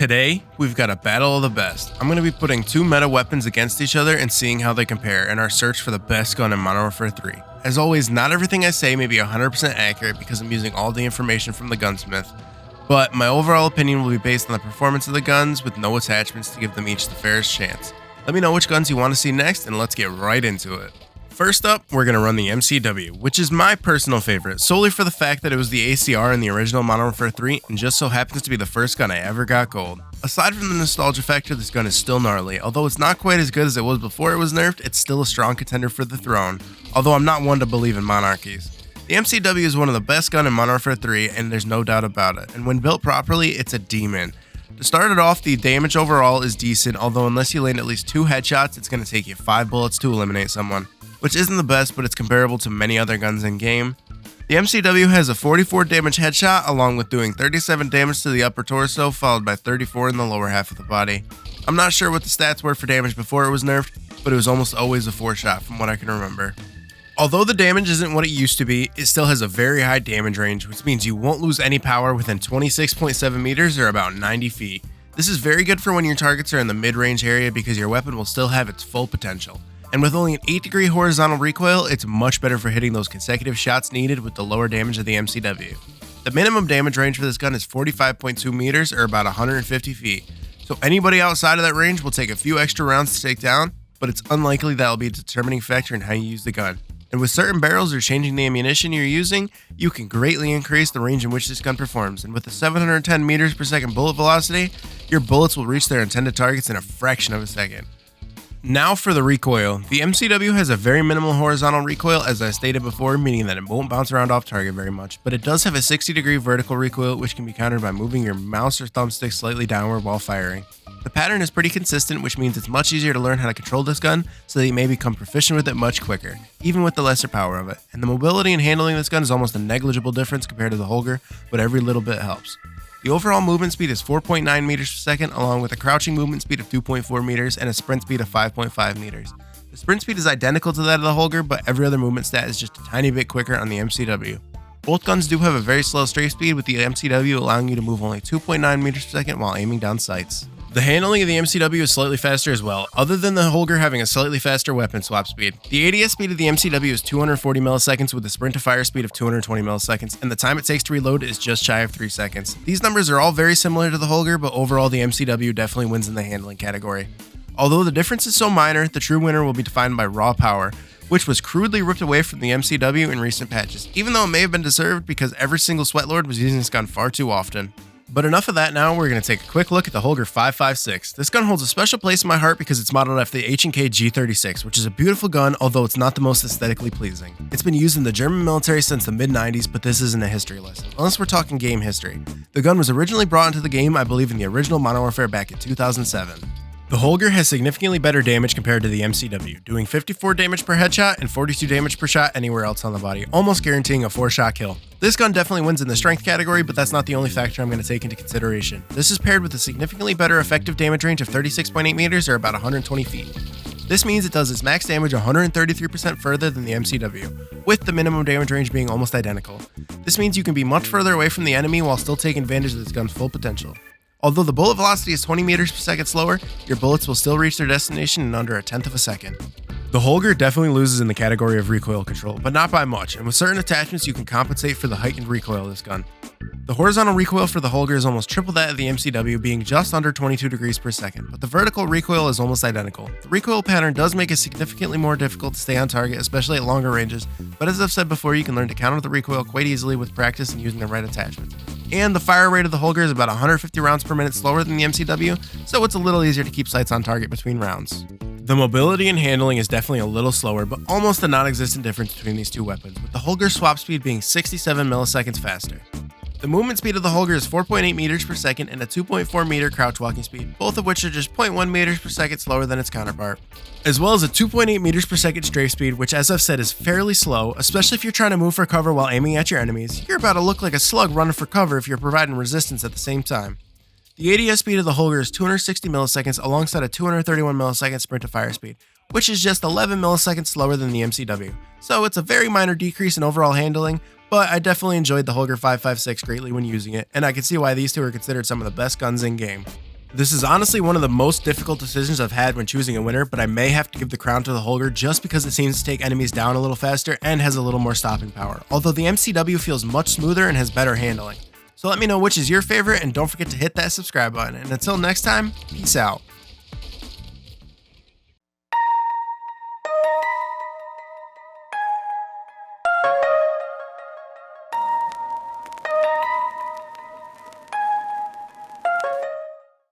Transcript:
Today, we've got a battle of the best. I'm going to be putting two meta weapons against each other and seeing how they compare in our search for the best gun in Modern Warfare 3. As always, not everything I say may be 100% accurate because I'm using all the information from the gunsmith, but my overall opinion will be based on the performance of the guns with no attachments to give them each the fairest chance. Let me know which guns you want to see next and let's get right into it. First up, we're going to run the MCW, which is my personal favorite, solely for the fact that it was the ACR in the original Modern Warfare 3 and just so happens to be the first gun I ever got gold. Aside from the nostalgia factor, this gun is still gnarly. Although it's not quite as good as it was before it was nerfed, it's still a strong contender for the throne, although I'm not one to believe in monarchies. The MCW is one of the best guns in Modern Warfare 3 and there's no doubt about it, and when built properly, it's a demon. To start it off, the damage overall is decent, although unless you land at least 2 headshots, it's going to take you 5 bullets to eliminate someone, which isn't the best, but it's comparable to many other guns in game. The MCW has a 44 damage headshot, along with doing 37 damage to the upper torso, followed by 34 in the lower half of the body. I'm not sure what the stats were for damage before it was nerfed, but it was almost always a 4-shot from what I can remember. Although the damage isn't what it used to be, it still has a very high damage range, which means you won't lose any power within 26.7 meters or about 90 feet. This is very good for when your targets are in the mid-range area because your weapon will still have its full potential. And with only an 8-degree horizontal recoil, it's much better for hitting those consecutive shots needed with the lower damage of the MCW. The minimum damage range for this gun is 45.2 meters or about 150 feet, so anybody outside of that range will take a few extra rounds to take down, but it's unlikely that will be a determining factor in how you use the gun. And with certain barrels or changing the ammunition you're using, you can greatly increase the range in which this gun performs, and with a 710 meters per second bullet velocity, your bullets will reach their intended targets in a fraction of a second. Now for the recoil. The MCW has a very minimal horizontal recoil, as I stated before, meaning that it won't bounce around off target very much, but it does have a 60-degree vertical recoil, which can be countered by moving your mouse or thumbstick slightly downward while firing. The pattern is pretty consistent, which means it's much easier to learn how to control this gun so that you may become proficient with it much quicker, even with the lesser power of it. And the mobility and handling of this gun is almost a negligible difference compared to the Holger, but every little bit helps. The overall movement speed is 4.9 meters per second, along with a crouching movement speed of 2.4 meters and a sprint speed of 5.5 meters. The sprint speed is identical to that of the Holger, but every other movement stat is just a tiny bit quicker on the MCW. Both guns do have a very slow strafe speed, with the MCW allowing you to move only 2.9 meters per second while aiming down sights. The handling of the MCW is slightly faster as well, other than the Holger having a slightly faster weapon swap speed. The ADS speed of the MCW is 240 milliseconds with a sprint to fire speed of 220 milliseconds, and the time it takes to reload is just shy of 3 seconds. These numbers are all very similar to the Holger, but overall the MCW definitely wins in the handling category. Although the difference is so minor, the true winner will be defined by raw power, which was crudely ripped away from the MCW in recent patches, even though it may have been deserved because every single sweatlord was using this gun far too often. But enough of that now, we're going to take a quick look at the Holger 5.56. This gun holds a special place in my heart because it's modeled after the H&K G36, which is a beautiful gun, although it's not the most aesthetically pleasing. It's been used in the German military since the mid-90s, but this isn't a history lesson, unless we're talking game history. The gun was originally brought into the game, I believe, in the original Modern Warfare back in 2007. The Holger has significantly better damage compared to the MCW, doing 54 damage per headshot and 42 damage per shot anywhere else on the body, almost guaranteeing a 4-shot kill. This gun definitely wins in the strength category, but that's not the only factor I'm going to take into consideration. This is paired with a significantly better effective damage range of 36.8 meters or about 120 feet. This means it does its max damage 133% further than the MCW, with the minimum damage range being almost identical. This means you can be much further away from the enemy while still taking advantage of this gun's full potential. Although the bullet velocity is 20 meters per second slower, your bullets will still reach their destination in under a tenth of a second. The Holger definitely loses in the category of recoil control, but not by much, and with certain attachments you can compensate for the heightened recoil of this gun. The horizontal recoil for the Holger is almost triple that of the MCW, being just under 22 degrees per second, but the vertical recoil is almost identical. The recoil pattern does make it significantly more difficult to stay on target, especially at longer ranges, but as I've said before, you can learn to counter the recoil quite easily with practice and using the right attachments. And the fire rate of the Holger is about 150 rounds per minute slower than the MCW, so it's a little easier to keep sights on target between rounds. The mobility and handling is definitely a little slower, but almost a non-existent difference between these two weapons, with the Holger swap speed being 67 milliseconds faster. The movement speed of the Holger is 4.8 meters per second and a 2.4 meter crouch walking speed, both of which are just 0.1 meters per second slower than its counterpart, as well as a 2.8 meters per second strafe speed, which as I've said is fairly slow, especially if you're trying to move for cover while aiming at your enemies. You're about to look like a slug running for cover if you're providing resistance at the same time. The ADS speed of the Holger is 260 milliseconds alongside a 231 millisecond sprint to fire speed, which is just 11 milliseconds slower than the MCW, so it's a very minor decrease in overall handling, but I definitely enjoyed the Holger 5.56 greatly when using it, and I can see why these two are considered some of the best guns in game. This is honestly one of the most difficult decisions I've had when choosing a winner, but I may have to give the crown to the Holger just because it seems to take enemies down a little faster and has a little more stopping power, although the MCW feels much smoother and has better handling. So let me know which is your favorite, and don't forget to hit that subscribe button. And until next time, peace out.